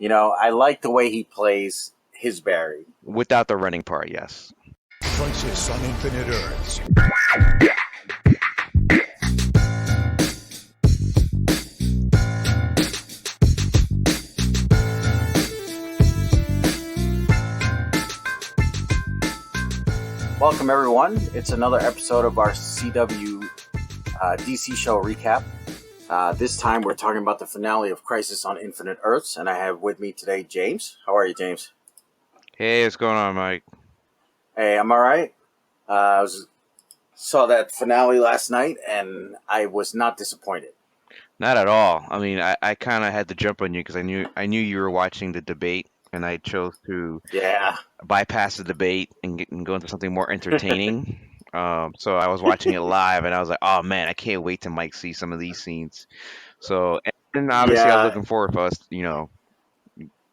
I like the way he plays his Barry. Without the running part, yes. Crisis on Infinite Earths. Welcome, everyone. It's another episode of our CW DC show recap. This time we're talking about the finale of Crisis on Infinite Earths, and I have with me today James. How are you, James? Hey, what's going on, Mike? Hey, I'm all right. Saw that finale last night, and I was not disappointed. Not at all. I mean, I kind of had to jump on you because I knew you were watching the debate, and I chose to Yeah. bypass the debate and go into something more entertaining. So I was watching it live, and I was like, "Oh man, I can't wait to Mike see some of these scenes." So, and obviously, I was Yeah, looking forward for us,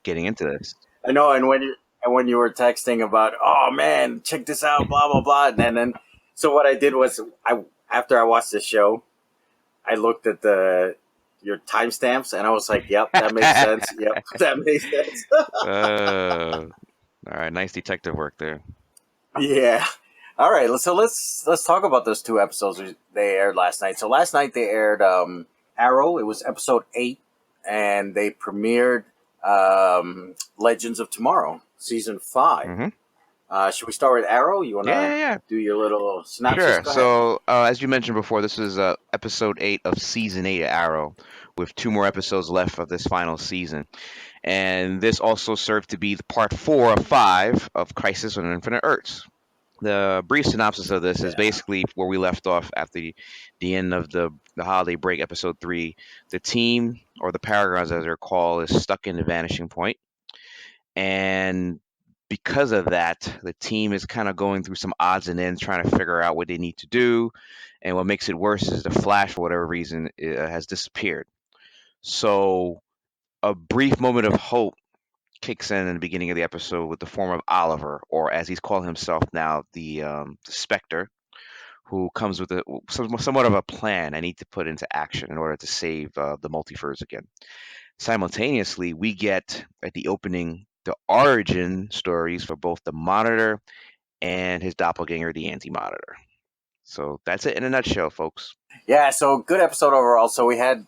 getting into this. I know. And when you were texting about, oh man, check this out, blah blah blah, and then so what I did was after I watched the show, I looked at your timestamps, and I was like, "Yep, that makes sense. Yep, that makes sense." All right, nice detective work there. Yeah. All right. So let's talk about those two episodes they aired last night. So last night they aired Arrow. It was episode 8, and they premiered Legends of Tomorrow, season 5. Mm-hmm. Should we start with Arrow? You want to Yeah. do your little synopsis? Sure. Go ahead. So, as you mentioned before, this is episode 8 of season 8 of Arrow, with 2 more episodes left of this final season. And this also served to be the part 4 of 5 of Crisis on Infinite Earths. The brief synopsis of this is Yeah. basically where we left off after the end of the holiday break, episode 3. The team, or the Paragons as they're called, is stuck in the vanishing point. And because of that, the team is kind of going through some odds and ends, trying to figure out what they need to do. And what makes it worse is the Flash, for whatever reason, has disappeared. So a brief moment of hope kicks in the beginning of the episode with the form of Oliver, or as he's calling himself now, the Spectre, who comes with somewhat of a plan I need to put into action in order to save the multiverse again. Simultaneously, we get at the opening the origin stories for both the Monitor and his doppelganger, the Anti-Monitor. So that's it in a nutshell, folks. Yeah. So good episode overall. So we had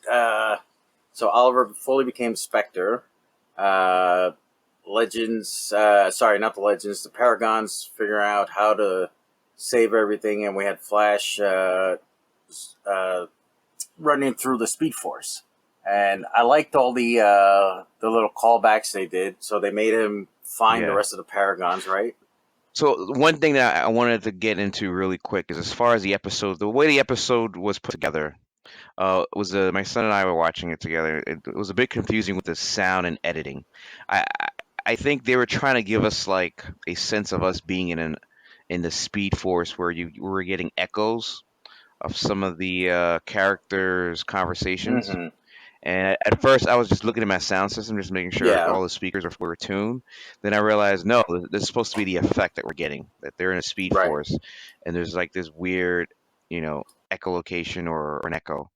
so Oliver fully became Spectre. Legends. Sorry, not the Legends. The Paragons figure out how to save everything, and we had Flash running through the Speed Force. And I liked all the little callbacks they did. So they made him find the Yeah. rest of the Paragons, right? So one thing that I wanted to get into really quick is, as far as the way the episode was put together, was my son and I were watching it together. It was a bit confusing with the sound and editing. I think they were trying to give us like a sense of us being in the Speed Force, where you were getting echoes of some of the characters' conversations. Mm-hmm. And at first, I was just looking at my sound system, just making sure Yeah. all the speakers were tuned. Then I realized, no, this is supposed to be the effect that we're getting, that they're in a Speed Right. Force, and there's like this weird, echolocation or an echo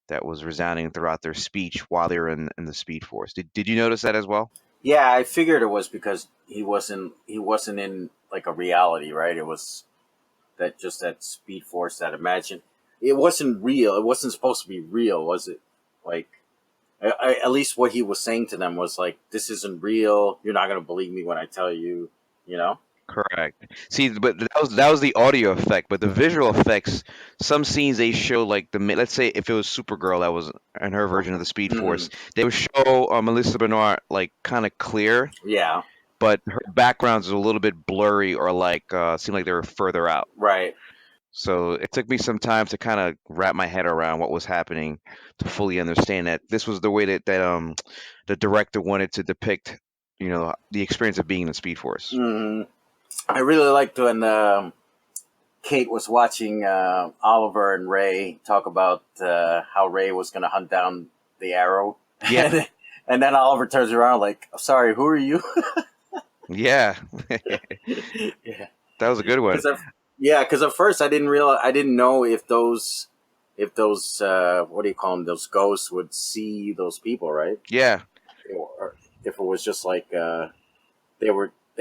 that was resounding throughout their speech while they were in the Speed Force. Did you notice that as well? Yeah, I figured it was because he wasn't in like a reality, right? It was that Speed Force, that imagine. It wasn't real. It wasn't supposed to be real, was it? Like, at least what he was saying to them was like, "This isn't real. You're not gonna believe me when I tell you." You know? Correct. See, but that was the audio effect, but the visual effects. Some scenes they show like let's say if it was Supergirl that was in her version of the Speed Mm-hmm. Force, they would show Melissa Benoist like kind of clear, Yeah. but her backgrounds are a little bit blurry, or like seemed like they were further out. Right. So it took me some time to kind of wrap my head around what was happening to fully understand that this was the way that the director wanted to depict, the experience of being in the Speed Force. Mm-hmm. I really liked when Kate was watching Oliver and Ray talk about how Ray was going to hunt down the Arrow. Yeah. And then Oliver turns around like, "Sorry, who are you?" Yeah, Yeah. that was a good one. Because at first I didn't know if those what do you call them? Those ghosts would see those people, right? Yeah, Or, if it was just like they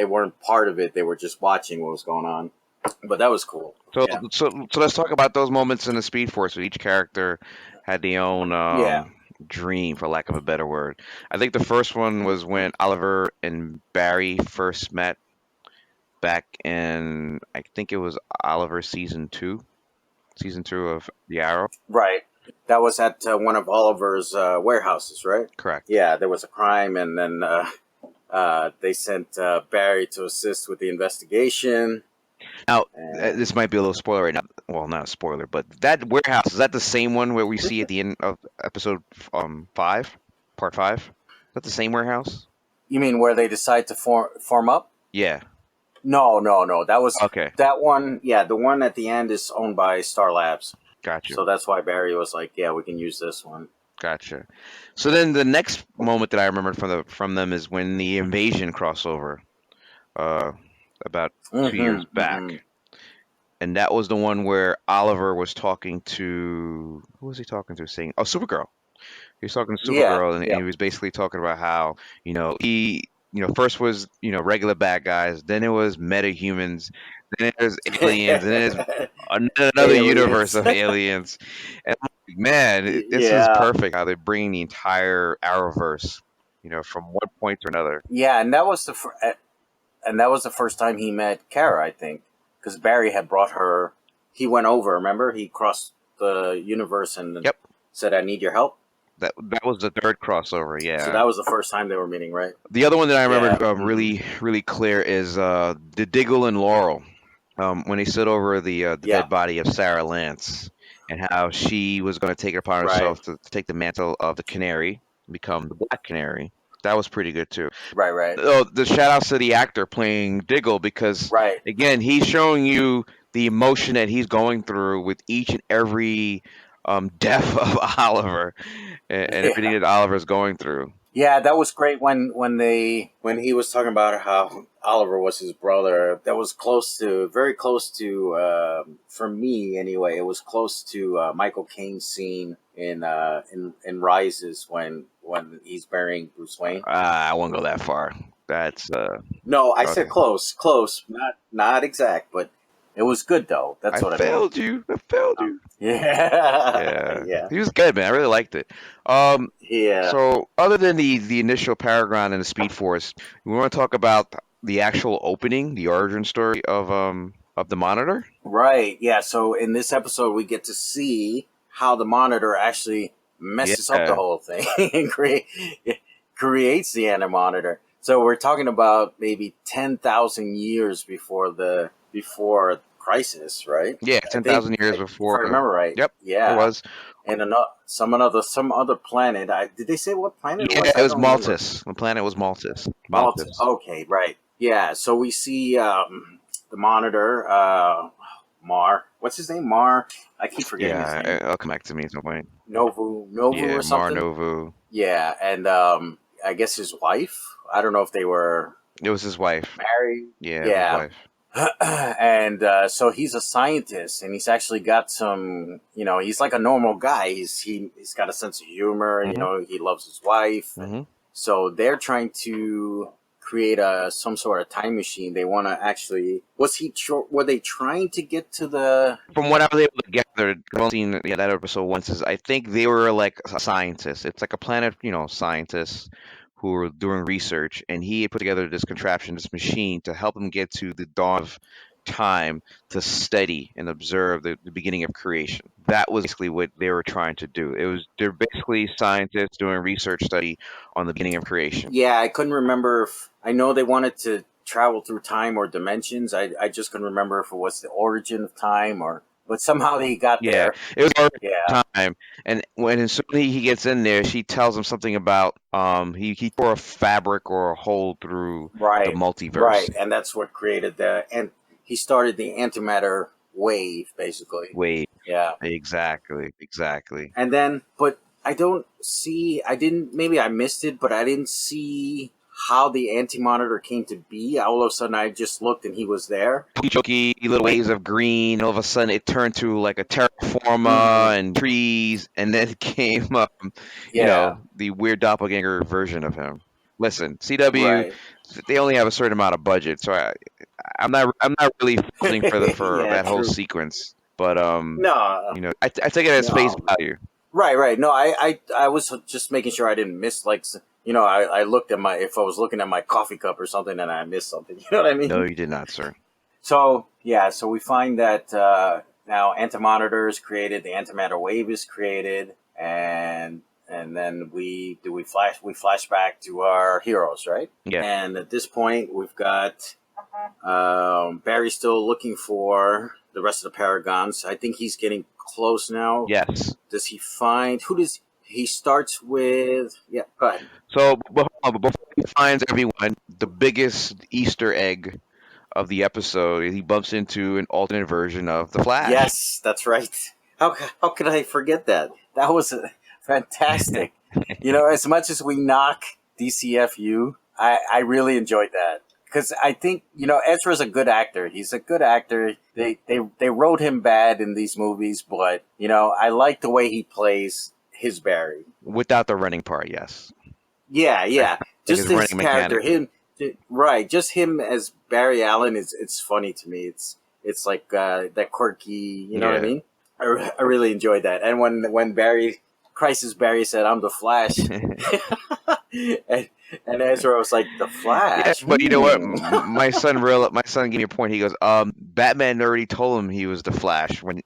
weren't part of it. They were just watching what was going on. But that was cool. So, Yeah. so let's talk about those moments in the Speed Force. So each character had their own Yeah. dream, for lack of a better word. I think the first one was when Oliver and Barry first met back in, I think it was Oliver season two of The Arrow. Right. That was at one of Oliver's warehouses, right? Correct. Yeah, there was a crime, and then they sent Barry to assist with the investigation. Now, And this might be a little spoiler right now. Well, not a spoiler, but that warehouse, is that the same one where we see at the end of episode 5, part 5? Is that the same warehouse? you mean where they decide to form up? Yeah. No, no, no. That was Okay. that one. Yeah, the one at the end is owned by Star Labs. Gotcha. So that's why Barry was like, "Yeah, we can use this one." Gotcha. So then the next moment that I remember from them is when the invasion crossover, uh, about 2 years back, and that was the one where Oliver was talking to, who was he talking to? Saying, "Oh, Supergirl." He was talking to Yeah, Supergirl, and yeah. he was basically talking about how he first was regular bad guys, then it was metahumans, then there's aliens, and then there's another universe Aliens. of aliens. And I'm like, man, this is Yeah, perfect how they're bringing the entire Arrowverse, from one point to another. yeah, and that was the first time he met Kara, I think, because Barry had brought her. He went over. Remember, he crossed the universe and Yep. said, "I need your help." That was the third crossover, So yeah. that was the first time they were meeting, right? The other one that I remember Yeah. really, really clear is the Diggle and Laurel, when they stood over the Yeah. dead body of Sarah Lance, and how she was going to take it upon herself to take the mantle of the Canary, and become the Black Canary. That was pretty good too. Right. Oh, the shout outs to the actor playing Diggle, because Right. again, he's showing you the emotion that he's going through with each and every death of Oliver, and everything that Oliver's going through. Yeah, that was great when he was talking about how Oliver was his brother. That was very close to, for me anyway. It was close to Michael Caine's scene in Rises when he's burying Bruce Wayne. I won't go that far. That's No, I said close, not exact, but it was good though. That's what I failed you. I failed you. Yeah, Yeah. He was good, man. I really liked it. Yeah. So other than the initial Paragon and the Speed Force, we want to talk about the actual opening, the origin story of the Monitor. Right. Yeah. So in this episode, we get to see how the Monitor actually messes up the whole thing and creates the Anti-Monitor. So we're talking about maybe 10,000 years before Crisis, right? Yeah, 10,000 years before. If I remember right. Yep. Yeah. It was. And some other planet. Did they say what planet it was? Yeah, it was Maltus. The planet was Maltus. Maltus. Okay, right. Yeah. So we see the Monitor, Mar. What's his name? Mar. I keep forgetting his name. It'll come back to me at some point. Novu Yeah, or something. Mar Novu. Yeah, and I guess his wife. I don't know if they were It was his wife. married. Yeah, Yeah. his wife. And so he's a scientist, and he's actually got some. He's like a normal guy. He's got a sense of humor. Mhm. He loves his wife. Mm-hmm. So they're trying to create some sort of time machine. They want to actually. Were they trying to get to the? From what I was able to gather, I've only seen that episode once. Is I think they were like scientists. It's like a planet, scientists who were doing research, and he had put together this contraption, this machine, to help them get to the dawn of time to study and observe the beginning of creation. That was basically what they were trying to do. They're basically scientists doing research study on the beginning of creation. Yeah, I couldn't remember I know they wanted to travel through time or dimensions. I just couldn't remember if it was the origin of time but somehow they got there. It was time, and as soon as he gets in there, she tells him something about he tore a fabric or a hole through the multiverse, right, and that's what created and he started the antimatter wave, basically. Yeah, exactly. And then, but maybe I missed it, but I didn't see how the Anti-Monitor came to be. All of a sudden, I just looked and he was there. Jokey little waves of green. All of a sudden, it turned to like a terraforma and trees, and then it came up, the weird doppelganger version of him. listen, CW, Right. they only have a certain amount of budget, so I'm not really faulting for Yeah, that whole true. sequence. But No, I take it as face no. value. Right, right. No, I was just making sure I didn't miss I looked at if I was looking at my coffee cup or something and I missed something. You know what I No, mean? you did not, sir. So yeah, so we find that now antimonitor is created, the antimatter wave is created, and then we flash back to our heroes, right? Yeah. And at this point, we've got Barry still looking for the rest of the Paragons. I think he's getting close now. Yes. Does he find who does he starts with? Yeah, go ahead. So, but hold on, but before he finds everyone, the biggest Easter egg of the episode, he bumps into an alternate version of the Flash. Yes, that's right. How could I forget that? That was fantastic. As much as we knock DCFU, I really enjoyed that because I think Ezra's a good actor. He's a good actor. They wrote him bad in these movies, but I like the way he plays his Barry. Without the running part, yes. Yeah, yeah. Like Just his his running character, mechanic. right? Just him as Barry Allen is it's funny to me. It's like that quirky. You know what I Yeah. mean? I really enjoyed that. And when Crisis Barry said, "I'm the Flash," and Ezra was like, "The Yeah, Flash." but you know what? My son gave me a point. He goes, Batman already told him he was the Flash when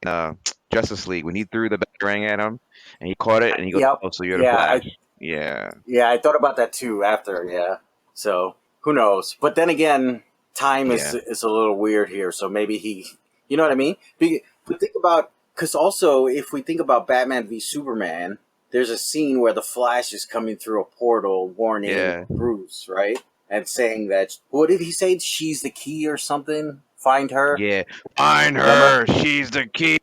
Justice League when he threw the batarang at him and he caught it and he goes, Yep. "Oh, so you're the Yeah. Flash." Yeah. Yeah. I thought about that too. After. Yeah. So who knows? But then again, time Yeah. is a little weird here. So maybe he. You know what I mean? But think about. Because also, if we think about Batman v Superman, there's a scene where the Flash is coming through a portal warning Yeah. Bruce, right? And saying that, what did he say? She's the key or something? Find her? Yeah. Find Remember? her. She's the key.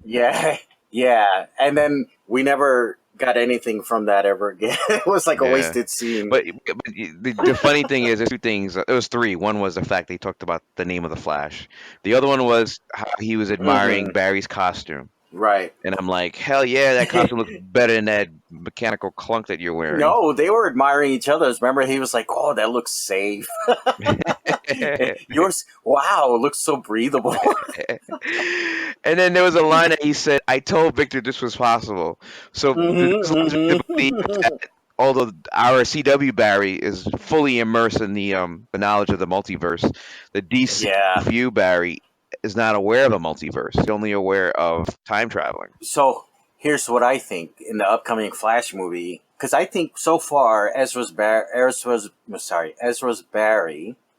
Yeah, yeah. And then we never got anything from that ever again. It was like a Yeah. wasted scene. But the funny thing is, there's two things. There was three. One was the fact they talked about the name of the Flash. The other one was how he was admiring Barry's costume. Right. And I'm like, hell yeah, that costume looks better than that mechanical clunk that you're wearing. No, they were admiring each other's. Remember, he was like, "Oh, that looks safe." Yours, wow, it looks so breathable. And then there was a line that he said, "I told Victor this was possible." So this leads me to believe that although our CW Barry is fully immersed in the knowledge of the multiverse, the DCU Barry is not aware of a multiverse. He's only aware of time traveling. So here's what I think in the upcoming Flash movie, because I think so far Ezra's Barry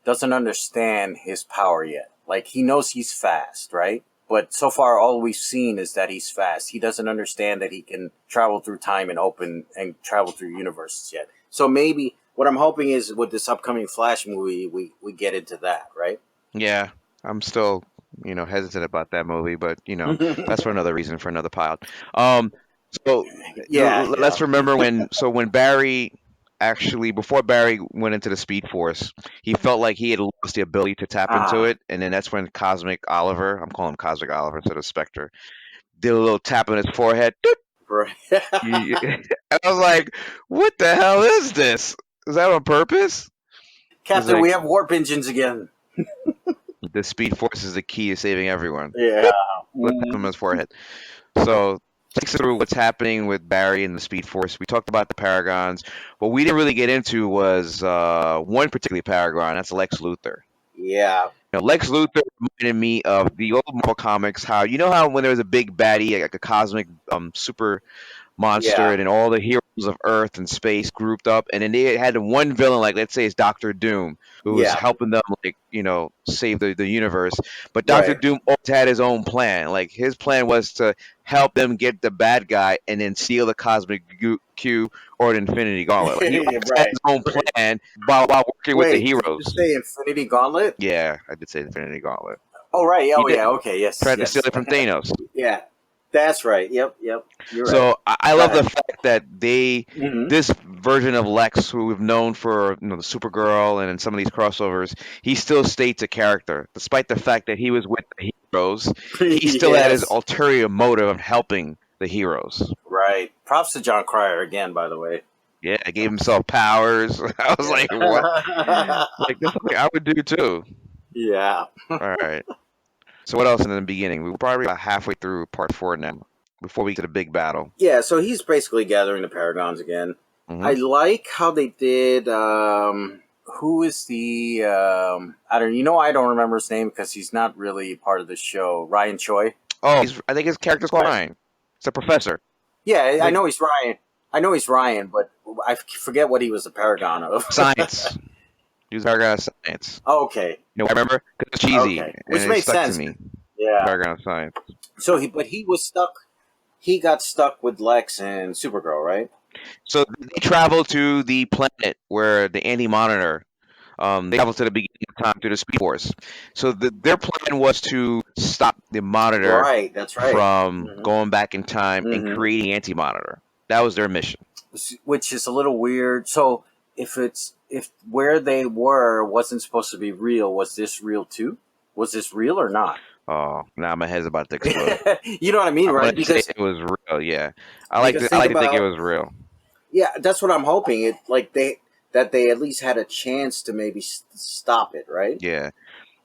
doesn't understand his power yet. Like he knows he's fast, right? But so far all we've seen is that he's fast. He doesn't understand that he can travel through time and travel through universes yet. So maybe what I'm hoping is with this upcoming Flash movie, we get into that, right? Yeah, I'm still hesitant about that movie, but that's for another reason, for another pod. So let's remember when Barry actually, before Barry went into the Speed Force, he felt like he had lost the ability to tap into it, and then that's when Cosmic Oliver, I'm calling him Cosmic Oliver instead of Spectre, did a little tap on his forehead. Right. And I was like, what the hell is this? Is that on purpose? Captain, like, we have warp engines again. The Speed Force is the key to saving everyone. Yeah. Let's tap on his forehead. So takes us through what's happening with Barry and the Speed Force. We talked about the Paragons. What we didn't really get into was one particular Paragon. That's Lex Luthor. Yeah. Lex Luthor reminded me of the old Marvel comics. How when there was a big baddie, like a cosmic super monster, and then all the heroes of Earth and space grouped up, and then they had one villain, like let's say it's Doctor Doom, who was helping them, save the universe. But Doctor Doom always had his own plan. Like his plan was to help them get the bad guy and then steal the Cosmic Q or the Infinity Gauntlet. Like, he always had his own plan while working with the heroes. Did you say Infinity Gauntlet? Yeah, I did say Infinity Gauntlet. Oh right. Oh yeah. Okay. Yes. Tried to steal it from Thanos. Yeah. That's right. Yep. You're right. So I love the fact that this version of Lex, who we've known for the Supergirl and in some of these crossovers, he still stays a character, despite the fact that he was with the heroes. He still had his ulterior motive of helping the heroes. Right. Props to John Cryer again, by the way. Yeah, gave himself powers. I was like, what? Like that's something I would do too. Yeah. All right. So what else in the beginning? We were probably about halfway through part 4 now, before we get to the big battle. Yeah, so he's basically gathering the Paragons again. Hmm. I like how they did. Who is the? I don't. I don't remember his name because he's not really part of the show. Ryan Choi. Oh, I think his character's called Right. Ryan. It's a professor. Yeah, I Like know he's Ryan. I know he's Ryan, but I forget what he was a paragon of. science. He was a paragon of science. Okay. I remember? 'Cause it's cheesy, Okay. and Which it makes stuck to sense. me. Yeah. Paragon of science. So he was stuck. He got stuck with Lex and Supergirl, right? So they travel to the planet where the Anti-Monitor. They travel to the beginning of time through the Speed Force. So their plan was to stop the Monitor Right. That's right. from going back in time and Mm-hmm. creating Anti-Monitor. That was their mission. Which is a little weird. So if where they were wasn't supposed to be real, was this real too? Was this real or not? Oh, now my head's about to explode. You know what I mean, I'm right? gonna say Because it was real. Yeah, I like to. I think like to think it about was real. yeah, that's what I'm hoping. It like they at least had a chance to maybe stop it, right? Yeah,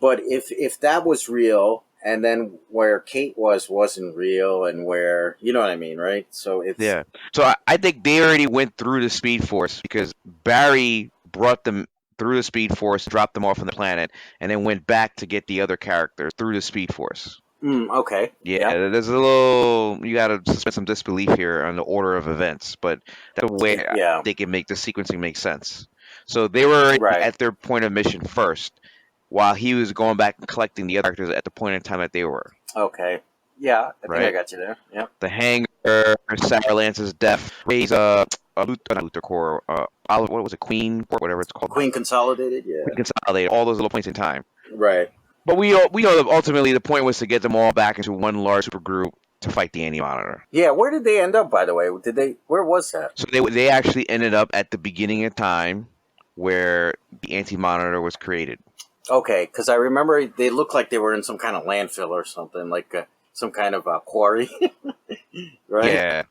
But if that was real, and then where Kate wasn't real, and where you know what I mean, right? So it's yeah. So I think they already went through the Speed Force because Barry brought them through the Speed Force, dropped them off on the planet, and then went back to get the other characters through the Speed Force. Okay. Yeah, there's a little. You got to suspend some disbelief here on the order of events, but that's the way Yeah. they can make the sequencing make sense. So they were already Right. at their point of mission first, while he was going back and collecting the other characters at the point in time that they were. Okay. Yeah, I think I Right. got you there. Yeah. The Hanger, Sarah Lance's death, raise Luther Core, what was it, Queen, or whatever it's called, Queen Consolidated. Yeah. Queen Consolidated, all those little points in time. Right. But we know that ultimately the point was to get them all back into one large super group to fight the Anti-Monitor. Yeah. Where did they end up? By the way, did they? Where was that? So they actually ended up at the beginning of time where the Anti-Monitor was created. Okay, because I remember they looked like they were in some kind of landfill or something, like some kind of quarry. Right? Yeah.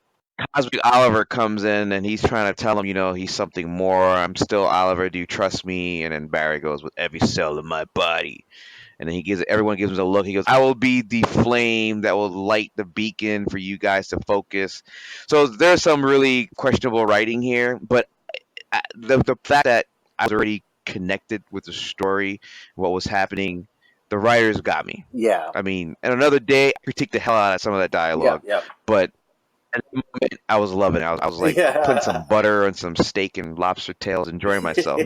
Cosmic Oliver comes in and he's trying to tell him, he's something more. I'm still Oliver. Do you trust me? And then Barry goes, with every cell in my body. And then everyone gives him a look. He goes, I will be the flame that will light the beacon for you guys to focus. So there's some really questionable writing here, but the fact that I was already connected with the story, what was happening, the writers got me. Yeah. I mean, and another day, I critiqued the hell out of some of that dialogue, Yeah. but at the moment, I was loving it. I was like putting some butter on some steak and lobster tails, enjoying myself.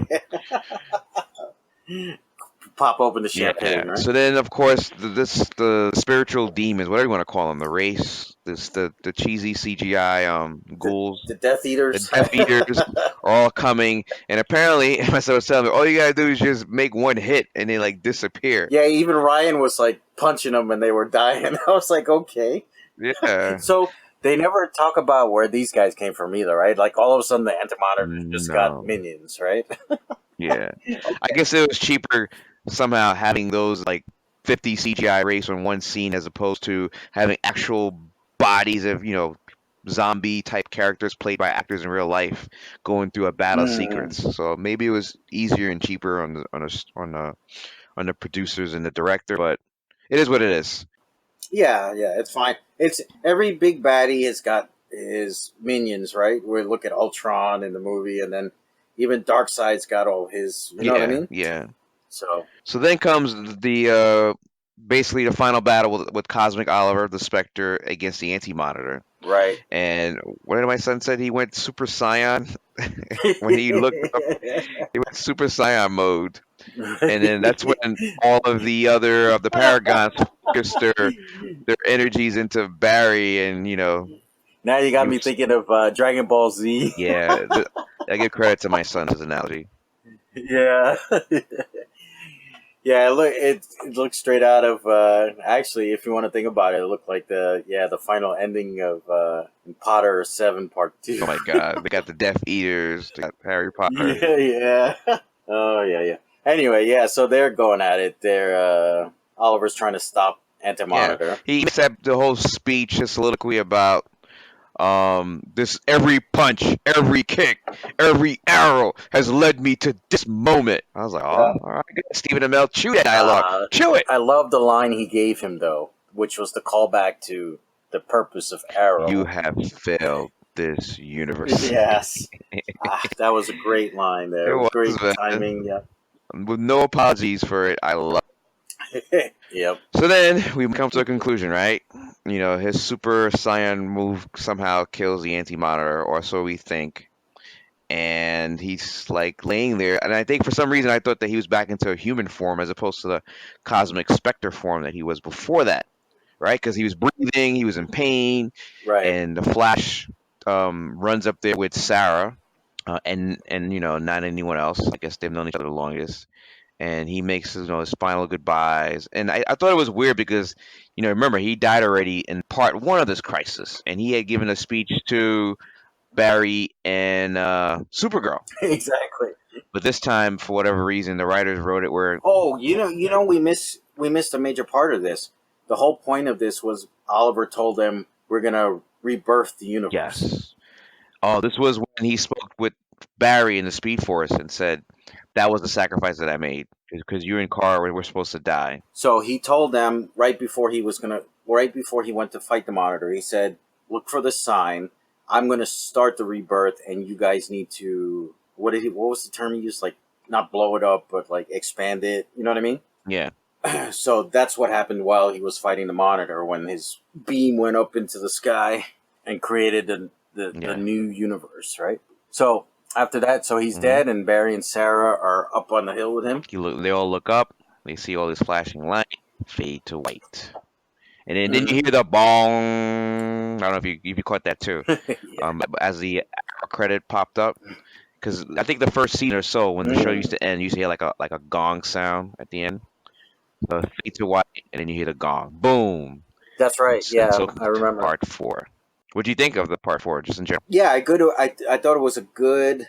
Pop open the champagne, right? So then, of course, the spiritual demons, whatever you want to call them, the race, the cheesy CGI ghouls, The Death Eaters. the Death Eaters are all coming, and apparently, as I was telling me, all you gotta do is just make one hit, and they like disappear. Yeah, even Ryan was like punching them and they were dying. I was like, okay. Yeah. So they never talk about where these guys came from either, right? Like all of a sudden the Anti-Monitor just got minions, right? Yeah. Okay. I guess it was cheaper somehow having those like 50 CGI race on one scene as opposed to having actual bodies of, zombie type characters played by actors in real life going through a battle sequence. So maybe it was easier and cheaper on the producers and the director, but it is what it is. Yeah, it's fine. It's every big baddie has got his minions, right? We look at Ultron in the movie, and then even Darkseid's got all his. You know what I mean? Yeah. So then comes the basically the final battle with Cosmic Oliver, the Spectre, against the Anti-Monitor. Right. And what did my son said? He went Super Saiyan when he looked up. He went Super Saiyan mode, and then that's when all of the Paragons focused their energies into Barry, and Now you got me thinking of Dragon Ball Z. Yeah, I give credit to my son's analogy. Yeah. Yeah, it looks straight out of actually, if you want to think about it, it looked like the final ending of Potter 7 Part 2. Oh my God, they got the Death Eaters, they got Harry Potter. Yeah. Oh yeah. Anyway, so they're going at it. They're Oliver's trying to stop Anti-Monitor. Yeah. He makes the whole speech, a soliloquy about This every punch, every kick, every arrow has led me to this moment. I was like, oh, Yeah. all right, good. Stephen Amell, chew that dialogue, Uh, chew it. I love the line he gave him though, which was the callback to the purpose of You Arrow. have failed this universe. Yes, that was a great line It there. It was was, great timing. man. With no apologies for it. I love. Yeah. Yep. So then we come to a conclusion, right? You know, his Super Saiyan move somehow kills the Anti-Monitor, or so we think. And he's like laying there, and I think for some reason I thought that he was back into a human form as opposed to the Cosmic Spectre form that he was before that, right? Because he was breathing, he was in pain, Right. and the Flash runs up there with Sarah, and not anyone else. I guess they've known each other the longest, and he makes his final goodbyes. And I thought it was weird because remember he died already in part one of this crisis, and he had given a speech to Barry and Supergirl. Exactly. But this time, for whatever reason, the writers wrote it where Oh, we missed a major part of this. The whole point of this was Oliver told them we're gonna rebirth the universe. yes, oh, this was when he spoke with Barry in the Speed Force and said that was the sacrifice that I made because you and Carr were supposed to die. So he told them right before he went to fight the Monitor. He said, "Look for the sign. I'm gonna start the rebirth, and you guys need to." What was the term he used? Like not blow it up, but like expand it. You know what I mean? Yeah, So that's what happened while he was fighting the Monitor when his beam went up into the sky and created the yeah. new universe, right? So after that, so he's Mhm. dead, and Barry and Sarah are up on the hill with him. They all look up. They see all this flashing light fade to white, and then you hear the bong. I don't know if you caught that too. Yeah. As the credit popped up, because I think the first scene or so when the show used to end, you used to hear like a gong sound at the end. So fade to white, and then you hear the gong, boom. That's right. And Yeah, so I remember. part 4. What do you think of the part 4, just in general? Yeah, I thought it was a good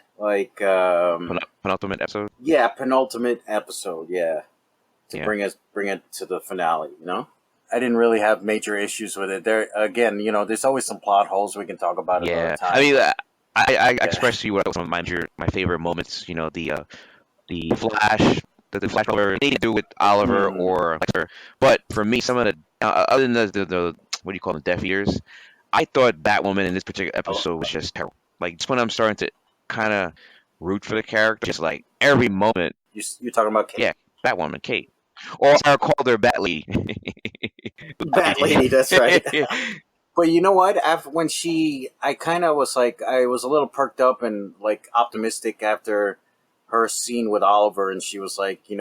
Penultimate episode. yeah, penultimate episode. Yeah, to Yeah. bring it to the finale. I didn't really have major issues with it. There again, there's always some plot holes we can talk about another Yeah, time. I mean, I Yeah. expressed to you what some of my favorite moments. The Flash, the Flash Oliver, anything to do with Oliver or Lexer. But for me, some of the other than the what do you call them, deaf ears, I thought Batwoman in this particular episode was just terrible. Like just when I'm starting to kind of root for the character, just like every moment. You're talking about Kate? Yeah, Batwoman, Kate, or I called her Bat Lady. Bat Lady, that's right. But you know what? After when I kind of was like, I was a little perked up and like optimistic after her scene with Oliver, and she was like, you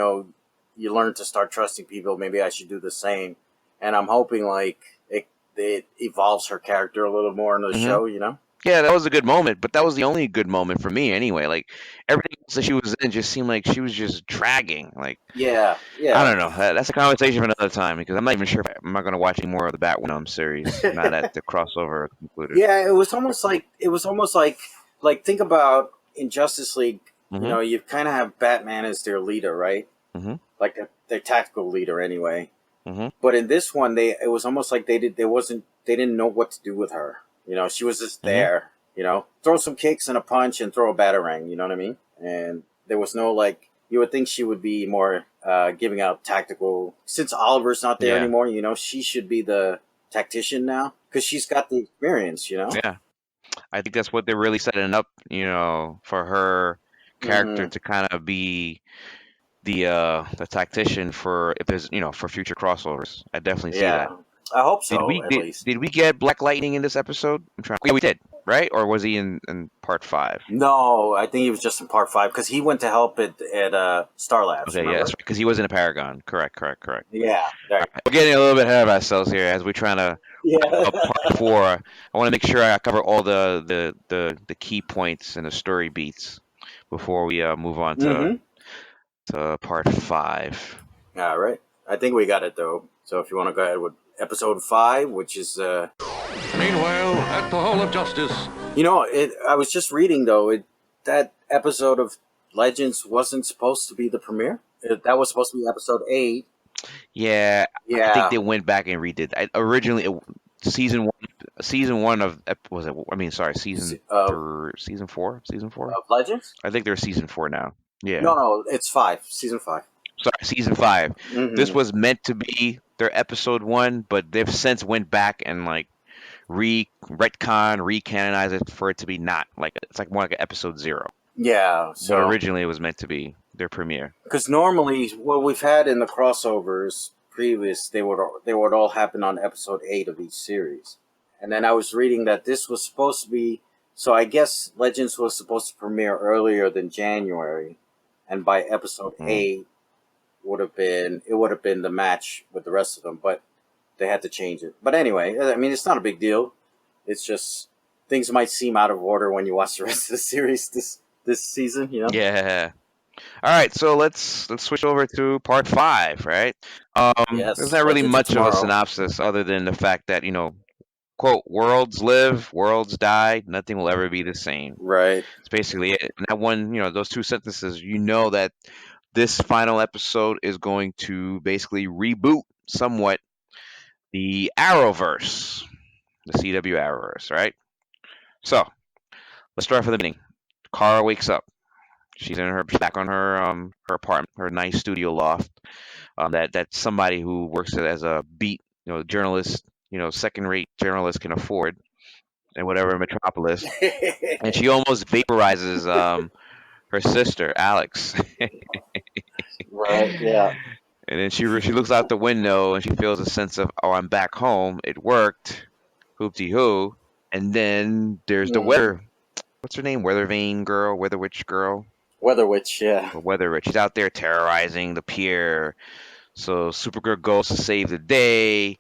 learn to start trusting people. Maybe I should do the same. And I'm hoping like it evolves her character a little more in the show. Yeah, that was a good moment, but that was the only good moment for me anyway. Like everything else that she was in just seemed like she was just dragging. Like Yeah. I don't know. That's a conversation for another time because I'm not even sure if I'm not going to watch any more of the Batwoman series now that the crossover concluded. Yeah, it was almost like think about in Justice League. Mhm. You kind of have Batman as their leader, right? Mhm. Like their tactical leader, anyway. Mhm. But in this one, it was almost like they didn't know what to do with her. She was just there. Throw some kicks and a punch and throw a batarang. You know what I mean? And there was no like. You would think she would be more giving out tactical. Since Oliver's not there Yeah. anymore, she should be the tactician now because she's got the experience. Yeah, I think that's what they're really setting up. For her character to kind of be the tactician for if there's for future crossovers. I definitely see that. I hope so. Did at least. did we get Black Lightning in this episode? Yeah, we did, right? Or was he in part 5? No, I think he was just in part 5 because he went to help at Star Labs. Okay, yeah, because he was in a Paragon. Correct. Yeah. Right. We're getting a little bit ahead of ourselves here as we're trying to wrap up part 4. I want to make sure I cover all the key points and the story beats before we move on to part 5. All right. I think we got it though. So if you want to go ahead with episode 5, which is Meanwhile, at the Hall of Justice. I was just reading though that episode of Legends wasn't supposed to be the premiere. That was supposed to be episode 8. Yeah, Yeah. I think they went back and redid. Originally, season 1, season one of was it? I mean, sorry, Se- Of season four, season four. of Legends? I think they're season four now. Yeah, No, no, it's five. Season five. sorry, season five. This Mm-hmm. was meant to be their episode one, but they've since went back and like recanonize it for it to be not like it's like more like an episode zero. Yeah. But So originally it was meant to be their premiere. because normally what we've had in the crossovers previous, they would all happen on episode 8 of each series, and then I was reading that this was supposed to be. So I guess Legends was supposed to premiere earlier than January, and by episode Mm. 8 would have been the match with the rest of them, but they had to change it. But anyway, I mean, it's not a big deal. It's just things might seem out of order when you watch the rest of the series this season. Yeah. All right, so let's switch over to part five, right? There's Yes, not really Legends of much of a Tomorrow. synopsis other than the fact that quote, worlds live, worlds die, nothing will ever be the same. Right. It's basically it. And that one, those two sentences, that this final episode is going to basically reboot somewhat the Arrowverse, the CW Arrowverse, right? So let's start from the beginning. Kara wakes up. She's back on her apartment, her nice studio loft. That somebody who works as a beat journalist, second rate journalist can afford in whatever metropolis. And she almost vaporizes her sister Alex. Right. Yeah. And then she looks out the window and she feels a sense of, oh, I'm back home. It worked. Hoopty hoo. And then there's the Mm. weather. What's her name? Weather Vane girl, Weather Witch girl, Weather Witch. Yeah. or Weather Witch. She's out there terrorizing the pier. So Supergirl goes to save the day,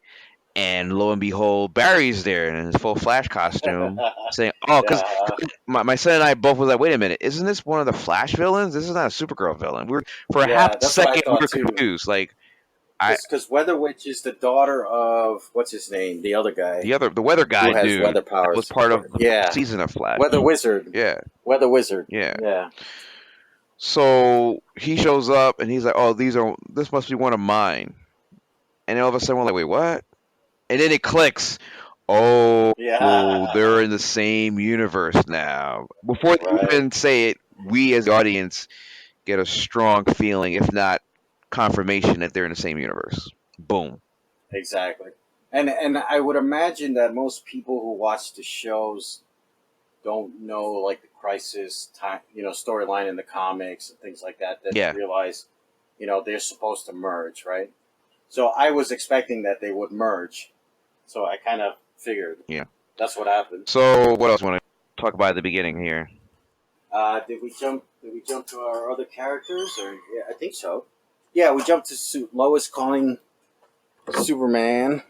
and lo and behold, Barry's there in his full Flash costume, saying, "Oh, because Yeah. my son and I both was like, wait a minute, isn't this one of the Flash villains? This is not a Supergirl villain." For a half Yeah. That's what I second, we thought were too. confused. Like, I Because Weather Witch is the daughter of what's his name, the other guy the weather guy who has dude weather that was powers. part of the Yeah. season of Flash. Weather Wizard. Yeah, Weather Wizard. yeah. Yeah. So he shows up and he's like, "Oh, this must be one of mine." And then all of a sudden, we're like, "Wait, what?" And then it clicks. Oh, Yeah. they're in the same universe now. Before they Right. even say it, we as the audience get a strong feeling, if not confirmation, that they're in the same universe. Boom. Exactly. And I would imagine that most people who watch the shows don't know like the crisis time, storyline in the comics and things like that. That Yeah. realize, they're supposed to merge, right? So I was expecting that they would merge. So I kind of figured. Yeah. That's what happened. So what else want to talk about at the beginning here? Did we jump? Did we jump to our other characters? Or yeah, I think so. Yeah, we jumped to Lois calling Superman,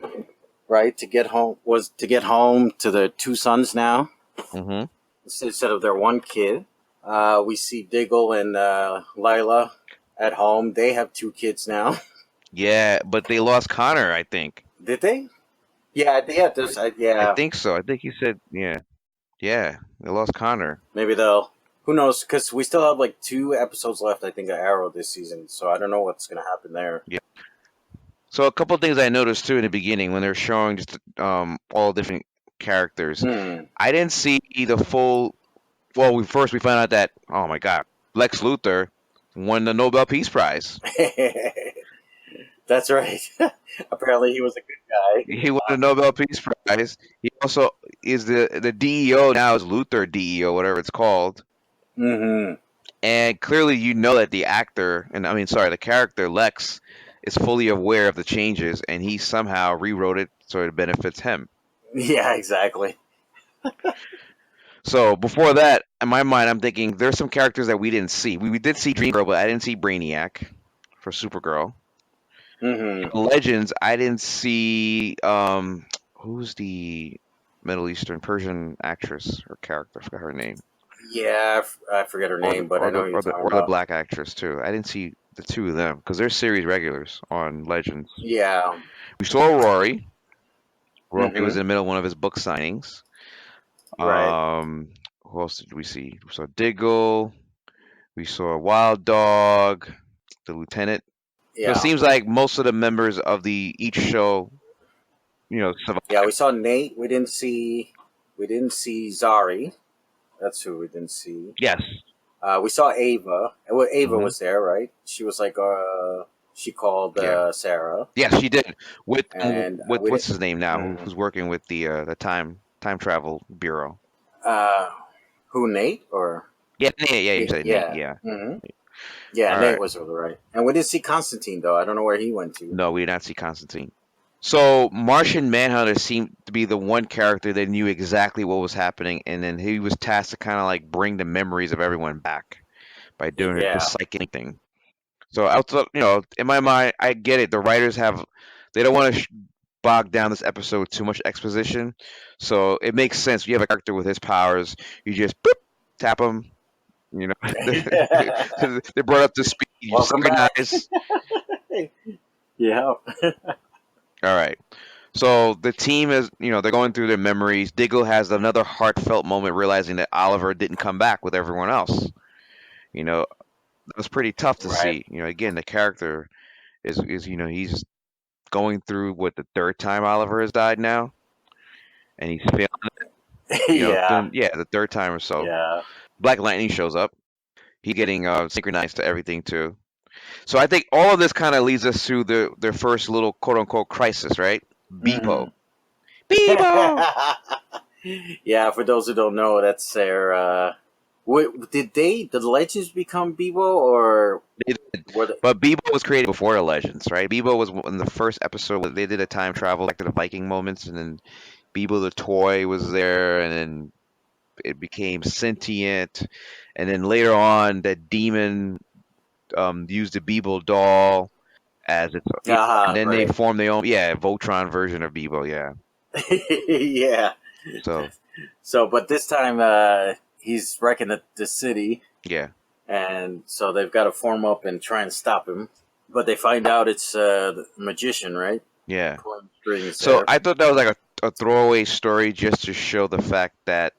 right, to get home to their two sons now Mm-hmm. instead of their one kid. We see Diggle and Lila at home. They have two kids now. Yeah, but they lost Connor, I think. Did they? Yeah, they had this. I Yeah, think so. I think he said, yeah. Yeah, they lost Connor. maybe they'll. Who knows? Because we still have like 2 episodes left, I think, of Arrow this season. So I don't know what's going to happen there. Yeah. So a couple of things I noticed too in the beginning when they're showing just all different characters. I didn't see the full. Well, we found out that, oh my God, Lex Luthor won the Nobel Peace Prize. That's right. Apparently, he was a good guy. He won the Nobel Peace Prize. He also is the DEO now is Luthor DEO, whatever it's called. Mm-hmm. And clearly, that the actor, the character Lex, is fully aware of the changes, and he somehow rewrote it so it benefits him. Yeah, exactly. So before that, in my mind, I'm thinking there's some characters that we didn't see. We did see Dream Girl, but I didn't see Brainiac for Supergirl. Mm-hmm. Legends, I didn't see who's the Middle Eastern Persian actress or character? I forgot her name. Yeah, I forget her name, but I know who you're talking or the about. black actress too. I didn't see the two of them because they're series regulars on Legends. Yeah. We saw Rory. Rory Mhm. was in the middle of one of his book signings. Right. Who else did we see? We saw Diggle. We saw Wild Dog, the lieutenant. So Yeah. it seems like most of the members of each show survive. Yeah, we saw Nate. We didn't see Zari. That's who we didn't see. Yes. We saw Ava. Well, Ava Hmm. was there, right? She was like, she called Yeah. Sarah, Yes, she did. With and with we what's didn't. his name now? Mm, Who's working with the time travel bureau? uh, who Nate or Yeah, Nate. Yeah, you yeah, said Nate. yeah, Yeah. yeah. All Nate right. was over right, and we didn't see Constantine though. I don't know where he went to. No, we did not see Constantine. So Martian Manhunter seemed to be the one character that knew exactly what was happening, and then he was tasked to kind of like bring the memories of everyone back by doing the Yeah, psychic thing. So I thought, in my mind, I get it. The writers they don't want to bog down this episode with too much exposition, so it makes sense. You have a character with his powers, you just boop, tap him. You know, they brought up to speed. You welcome back. synchronize. Yeah, All right. So the team is, they're going through their memories. Diggle has another heartfelt moment realizing that Oliver didn't come back with everyone else. That was pretty tough to right. see. Again, the character is he's going through what the third time Oliver has died now, and he's feeling, Yeah, yeah, the third time or so. yeah. Black Lightning shows up. He's getting synchronized to everything too. So I think all of this kind of leads us to their first little quote unquote crisis, right? Mm. Beepo. Beepo. Yeah, for those who don't know, that's their. Did the legends become Bebo or were they? But Bebo was created before the Legends, right? Bebo was in the first episode where they did a time travel back to the Viking moments, and then Bebo the toy was there, and then it became sentient, and then later on, that demon used the Bebo doll as its, yeah, and then they Right. formed their own, yeah, Voltron version of Bebo, yeah. Yeah. So So, but this time he's wrecking the city, yeah, and so they've got to form up and try and stop him. But they find out it's the magician, right? yeah. Pulling strings So there. I thought that was like a throwaway story just to show the fact that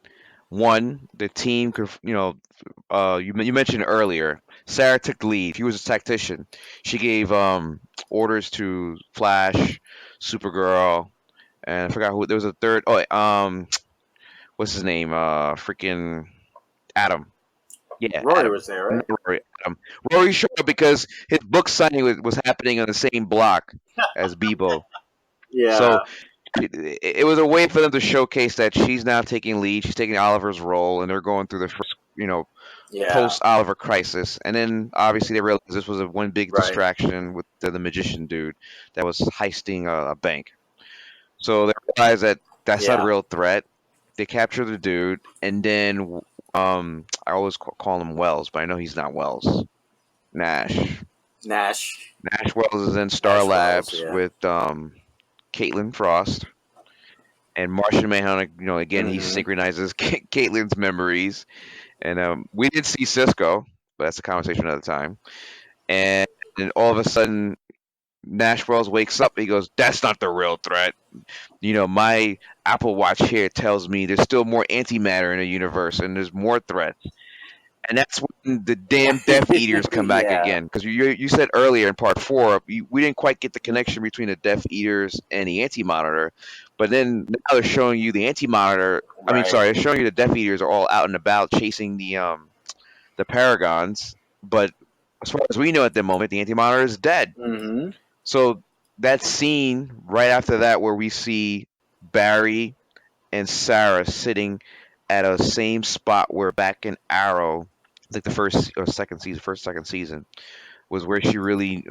one, the team could, you mentioned earlier, Sarah took the lead. She was a tactician. She gave orders to Flash, Supergirl, and I forgot who. There was a third. Oh, what's his name? Freaking Adam. Yeah, Rory Adam. was there, Not right? Rory. Adam. Rory showed up because his book signing was happening on the same block as Bebo. So Yeah, it was a way for them to showcase that she's now taking lead. She's taking Oliver's role, and they're going through the first, yeah, post Oliver crisis. And then obviously they realized this was one big right. distraction with the magician dude that was heisting a bank. So they realized that that's not a Yeah, real threat. They capture the dude, and then I always call him Wells, but I know he's not Wells. Nash. Nash, Nash Wells is in Star Nash Wells. Labs Yeah. with Caitlin Frost. And Martian Manhunter, again, he Mm-hmm. synchronizes Caitlin's memories. And we did see Cisco, but that's a conversation another time. And then all of a sudden, Nash Wells wakes up. He goes, "That's not the real threat. My Apple Watch here tells me there's still more antimatter in the universe, and there's more threats." And that's when the damn Death Eaters come back Yeah. again. Because you said earlier in part four, we didn't quite get the connection between the Death Eaters and the Anti Monitor. But then now they're showing you the Anti Monitor. I mean, Right. sorry, they're showing you the Death Eaters are all out and about chasing the Paragons. But as far as we know at the moment, the Anti Monitor is dead. Mm-hmm. So that scene right after that, where we see Barry and Sarah sitting at a same spot where back in Arrow, like the second season, was where she really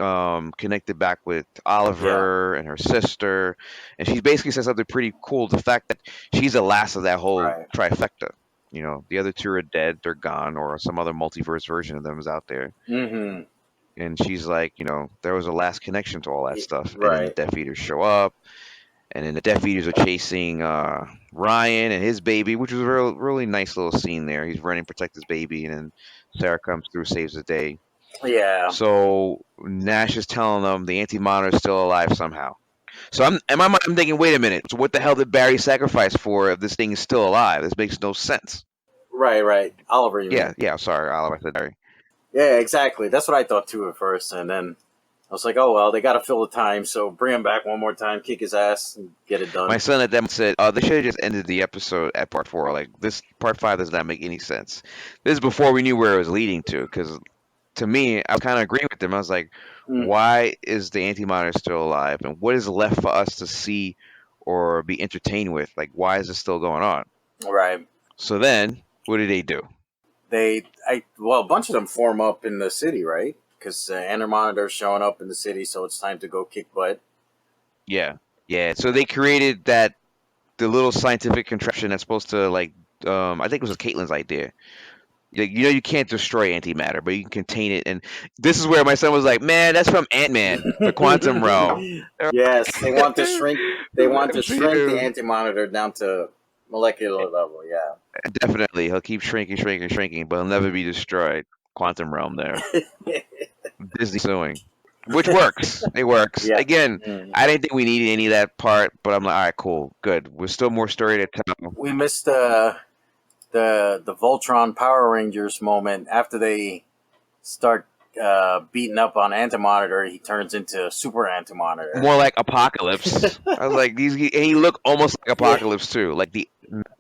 connected back with Yeah. Oliver and her sister, and she basically said something pretty cool. The fact that she's the last of that whole Right. trifecta. The other two are dead; they're gone, or some other multiverse version of them is out there. Mm-hmm. And she's like, there was a last connection to all that stuff, and then the Right. Death Eaters show up, and then the Death Eaters are chasing Ryan and his baby, which was a really nice little scene there. He's running to protect his baby, and then Sarah comes through, saves the day. Yeah. So Nash is telling them the Anti-Monitor is still alive somehow. So I'm thinking, wait a minute. So what the hell did Barry sacrifice for if this thing is still alive? This makes no sense. Right. Right. Oliver, you mean? Yeah. Sorry, Oliver. I said Barry. Yeah. Exactly. That's what I thought too at first, and then I was like, oh well, they got to fill the time, so bring him back one more time, kick his ass, and get it done. My son at that moment said, they should have just ended the episode at part 4. Like, this part 5 does not make any sense. This is before we knew where it was leading to, because to me, I kind of agree with him. I was like, Mm, why is the Anti-Monitor still alive? And what is left for us to see or be entertained with? Like, why is this still going on? right. So then, what did they do? Well, a bunch of them form up in the city, right? Because Monitor's showing up in the city, so it's time to go kick butt. Yeah. Yeah. So they created the little scientific contraption that's supposed to, like, I think it was Caitlin's idea. You can't destroy antimatter, but you can contain it. And this is where my son was like, "Man, that's from Ant-Man, the quantum realm." Yes, they want to shrink. They want to shrink the Dude, Anti-Monitor down to molecular level. Yeah. definitely, he'll keep shrinking, shrinking, shrinking, but he'll never be destroyed. Quantum realm there. Disney suing, which works. It works. Yeah. Again, Mm. I didn't think we needed any of that part, but I'm like, all right, cool, good. We're still more story to tell. We missed the Voltron Power Rangers moment after they start beating up on Anti-Monitor. He turns into Super Anti-Monitor. More like Apocalypse. I was like, and he looked almost like Apocalypse too, like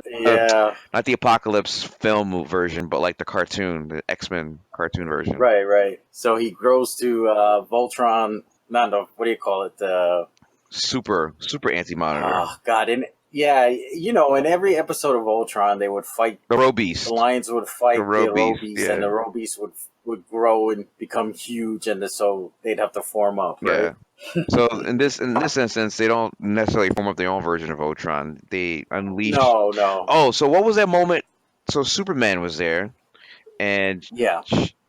Yeah. not the Apocalypse film version, but like the cartoon, the X-Men cartoon version. Right. So he grows to Voltron. Not the, what do you call it? Super Anti-Monitor. Oh God! In every episode of Voltron, they would fight. The Robeast. The Lions would fight the Robeast, Robeast, and the Robeast would grow and become huge, and so they'd have to form up. Right? Yeah. So in this instance, they don't necessarily form up their own version of Voltron. They unleash. No. Oh, so what was that moment? So Superman was there, and Yeah.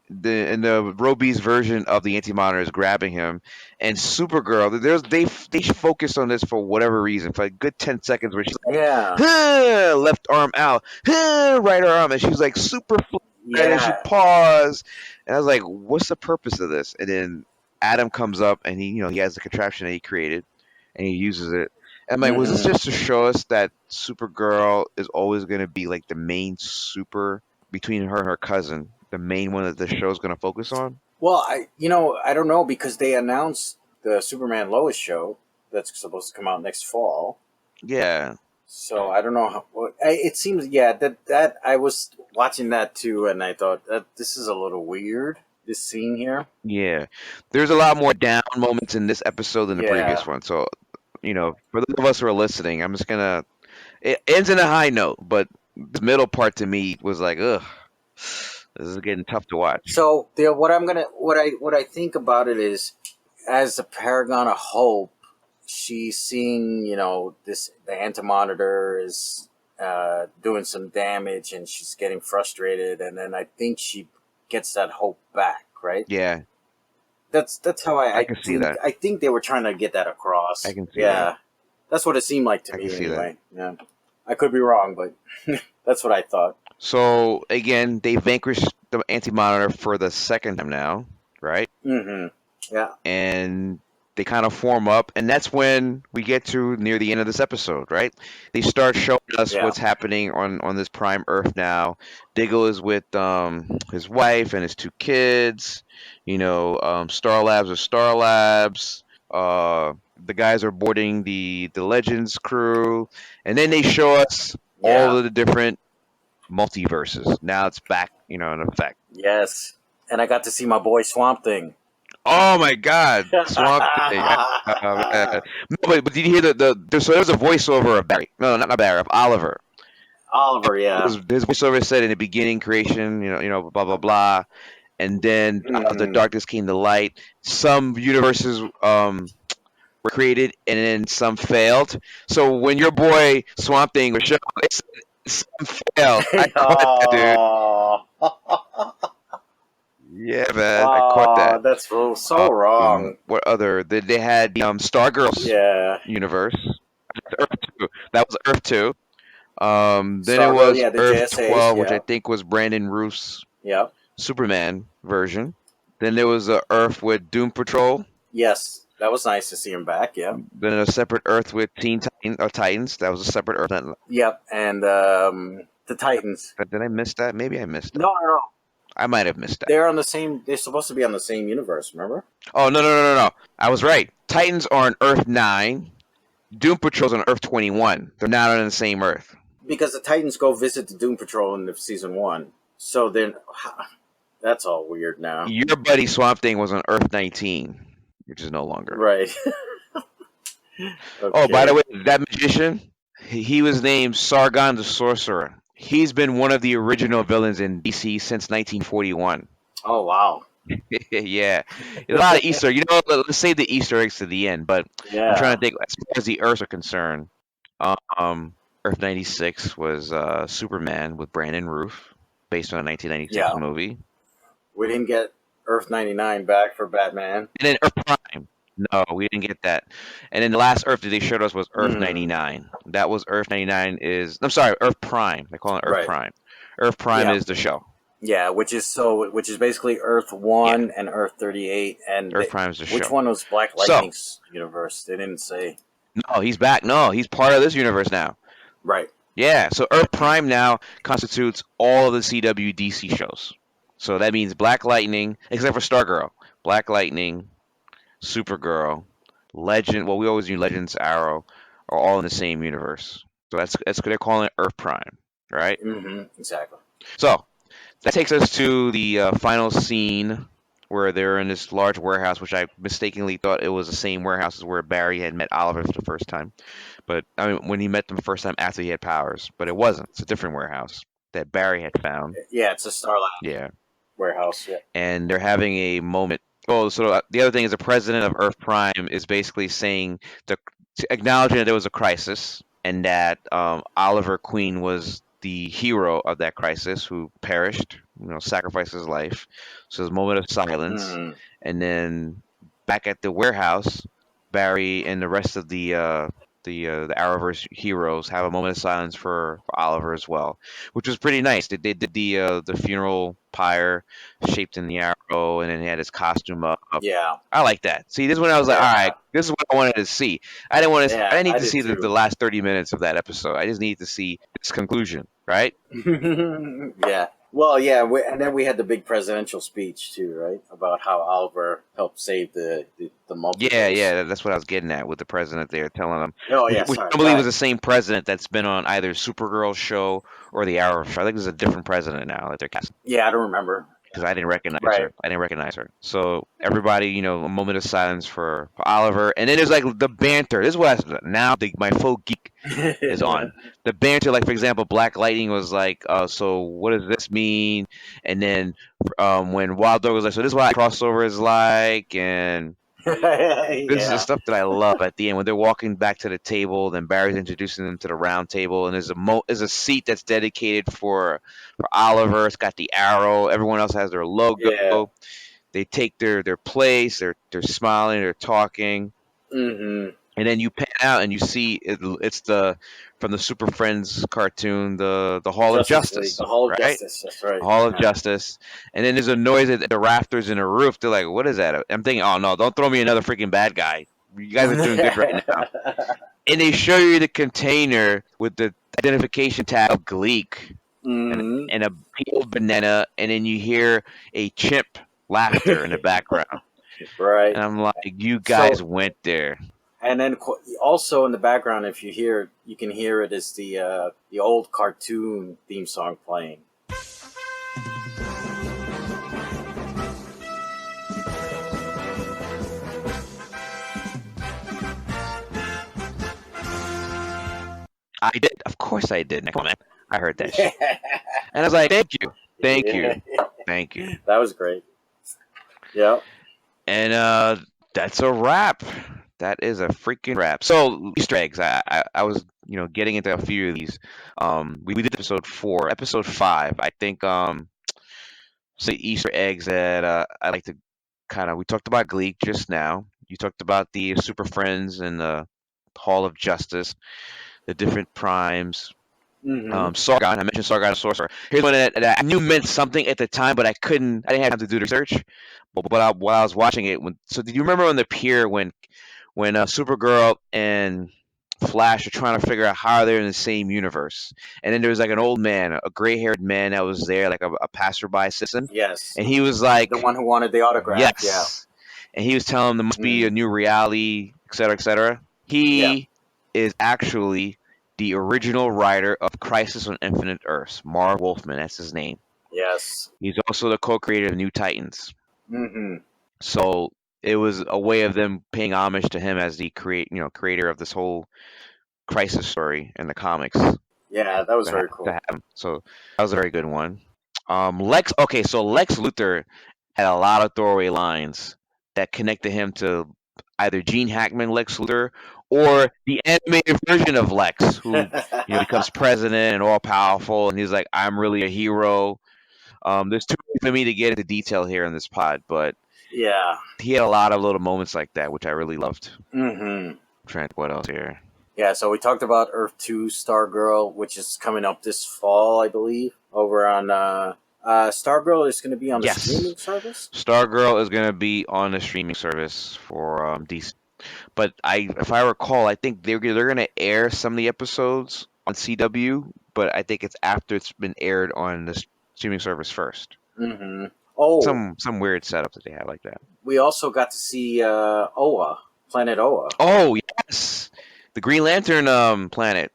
the Robeast version of the Anti-Monitor is grabbing him, and Supergirl. They focused on this for whatever reason for a good 10 seconds, where she's like, Yeah. left arm out, right arm, and she's like super flat, and she Yeah. paused, and I was like, what's the purpose of this? And then Adam comes up, and he has the contraption that he created, and he uses it. And I'm like, was this just to show us that Supergirl is always going to be like the main super between her and her cousin, the main one that the show's going to focus on? Well, I don't know, because they announced the Superman Lois show that's supposed to come out next fall. Yeah. So I don't know how. It seems, that I was watching that too, and I thought that this is a little weird. This scene here. Yeah. There's a lot more down moments in this episode than the Yeah. previous one. So, for those of us who are listening, I'm just gonna. It ends in a high note, but the middle part to me was like, ugh, this is getting tough to watch. So what I think about it is, as a paragon of hope, she's seeing the Anti-Monitor is doing some damage, and she's getting frustrated, and then I think she gets that hope back, right? Yeah. That's how I can see that. I think they were trying to get that across. I can see that. That's what it seemed like to I me can see anyway. Yeah, I could be wrong, but that's what I thought. So again, they vanquished the Anti-Monitor for the second time now, right? Mm-hmm. Yeah. And they kind of form up, and that's when we get to near the end of this episode, right? They start showing us what's happening on this prime Earth now. Diggle is with his wife and his 2 kids. Star Labs are Star Labs. The guys are boarding the Legends crew, and then they show us all of the different multiverses. Now it's back, in effect. Yes, and I got to see my boy Swamp Thing. Oh my God, Swamp Thing! No, but did you hear so there was a voiceover of Barry? No, not Barry, of Oliver. Oliver, yeah. His voiceover said in the beginning, creation, blah blah blah, and then out of the darkness came the light. Some universes were created, and then some failed. So when your boy Swamp Thing was shown, some failed. I caught that, dude. Yeah, man, I caught that. That's so wrong. What other? They had Stargirl's universe. Earth 2. That was Earth 2. Then Stargirl, it was Earth JSAs, 12, which I think was Brandon Roof's Superman version. Then there was a Earth with Doom Patrol. Yes, that was nice to see him back. Yeah. Then a separate Earth with Titans. That was a separate Earth. Yep, and the Titans. Did I miss that? Maybe I missed it. No. I might have missed that. They're on the same. They're supposed to be on the same universe. Remember? Oh no! I was right. Titans are on Earth 9. Doom Patrol's on Earth 21. They're not on the same Earth. Because the Titans go visit the Doom Patrol in the season 1. So then, that's all weird now. Your buddy Swamp Thing was on Earth 19, which is no longer. Right. Oh, by the Okay. way, that magician, he was named Sargon the Sorcerer. He's been one of the original villains in DC since 1941. Oh wow. Yeah, a lot of Easter. You know, let's save the Easter eggs to the end. But I'm trying Yeah. to think, as far as the Earths are concerned, Earth 96 was Superman with Brandon Roof, based on a 1996 Yeah. movie. We didn't get Earth 99 back for Batman. And then Earth Prime. No, we didn't get that. And then the last Earth that they showed us was Earth Hmm. 99. That was Earth 99 is... I'm sorry, Earth Prime. They call it Earth Right. Prime. Earth Prime Yeah. is the show. Yeah, which is basically Earth 1 and Earth 38, and Earth Prime is the which show. one was Black So, Lightning's universe? They didn't say. no, he's back. No, he's part of this universe now. Right. Yeah, so Earth Prime now constitutes all of the CW DC shows. So that means Black Lightning, except for Stargirl. Black Lightning, Supergirl, Legend. Well, we always use Legends, Arrow, are all in the same universe. So that's they're calling it Earth Prime, right? Exactly. So that takes us to the final scene where they're in this large warehouse, which I mistakenly thought it was the same warehouse as where Barry had met Oliver for the first time. But I mean, when he met them the first time after he had powers, but it wasn't. It's a different warehouse that Barry had found. Yeah, it's a Starlight Yeah, warehouse. Yeah. and they're having a moment. Oh, so the other thing is the president of Earth Prime is basically saying acknowledging that there was a crisis and that Oliver Queen was the hero of that crisis who perished, sacrificed his life. So there's a moment of silence, and then back at the warehouse, Barry and the rest of the Arrowverse heroes have a moment of silence for Oliver as well, which was pretty nice. They did the funeral pyre shaped in the arrow, and then he had his costume up. Yeah. I like that. See, this is when I was like, all right, this is what I wanted to see. I didn't want to. Yeah, I didn't need I to did see the too. last 30 minutes of that episode. I just need to see its conclusion, right? Yeah. Well, yeah, and then we had the big presidential speech too, right? About how Oliver helped save the multiverse. Yeah, that's what I was getting at with the president there, telling him, Oh yeah, which sorry. I believe was the same president that's been on either Supergirl's show or the Arrow show. I think there's a different president now that they're casting. Yeah, I don't remember. Because I didn't recognize Right. her. I didn't recognize her. So everybody, a moment of silence for Oliver, and then there's like the banter. This is what now my full geek is on. The banter, like for example, Black Lightning was like, so what does this mean? And then when Wild Dog was like, so this is what crossover is like, and this is the stuff that I love at the end when they're walking back to the table. Then Barry's introducing them to the round table, and there's a seat that's dedicated for Oliver. It's got the arrow. Everyone else has their logo. Yeah. They take their place. They're smiling. They're talking. Mm-hmm. And then you pan out and you see it's from the Super Friends cartoon, the Hall of Justice, the Hall of right? Justice. That's right. Hall of Justice. And then there's a noise at the rafters in the roof. They're like, what is that? I'm thinking, oh no, don't throw me another freaking bad guy. You guys are doing good right now. And they show you the container with the identification tag of Gleek and a peeled banana, and then you hear a chimp laughter in the background. Right. And I'm like, you guys went there. And then also in the background, if you can hear it is the old cartoon theme song playing. I did. Of course I did. Come on, man. I heard that shit. And I was like, thank you. Thank you. That was great. Yeah. And that's a wrap. That is a freaking wrap. So Easter eggs. I was getting into a few of these. We did episode 4, episode 5. I think say Easter eggs that I like to we talked about Gleek just now. You talked about the Super Friends and the Hall of Justice, the different primes. Sargon. I mentioned Sargon the Sorcerer. Here's one that I knew meant something at the time, but I didn't have time to do the research. But while I was watching it, so did you remember on the pier when Supergirl and Flash are trying to figure out how they're in the same universe. And then there was like an old man, a gray-haired man that was there, like a passerby citizen, Yes. and he was The like, one who wanted the autograph. Yeah. "Yes," and he was telling them there must be Mm. a new reality, et cetera, et cetera. Yeah. He is actually the original writer of Crisis on Infinite Earths, Marv Wolfman. That's his name. Yes. He's also the co-creator of New Titans. Mm-hmm. So it was a way of them paying homage to him as the creator of this whole Crisis story in the comics. Yeah, that was To very to cool. have him. So that was a very good one. Lex. Okay, so Lex Luthor had a lot of throwaway lines that connected him to either Gene Hackman Lex Luthor or the animated version of Lex, who becomes president and all powerful, and he's like, "I'm really a hero." There's too many for me to get into detail here in this pod, but Yeah. he had a lot of little moments like that, which I really loved. Mm-hmm. I'm trying to think what else here. Yeah, so we talked about Earth 2 Stargirl, which is coming up this fall, I believe, over on Stargirl is going to be on the Yes. streaming service. Stargirl is going to be on the streaming service for DC. But if I recall, I think they're going to air some of the episodes on CW, but I think it's after it's been aired on the streaming service first. Mm-hmm. Oh, Some weird setup that they have like that. we also got to see Oa, Planet Oa. Oh yes, the Green Lantern planet.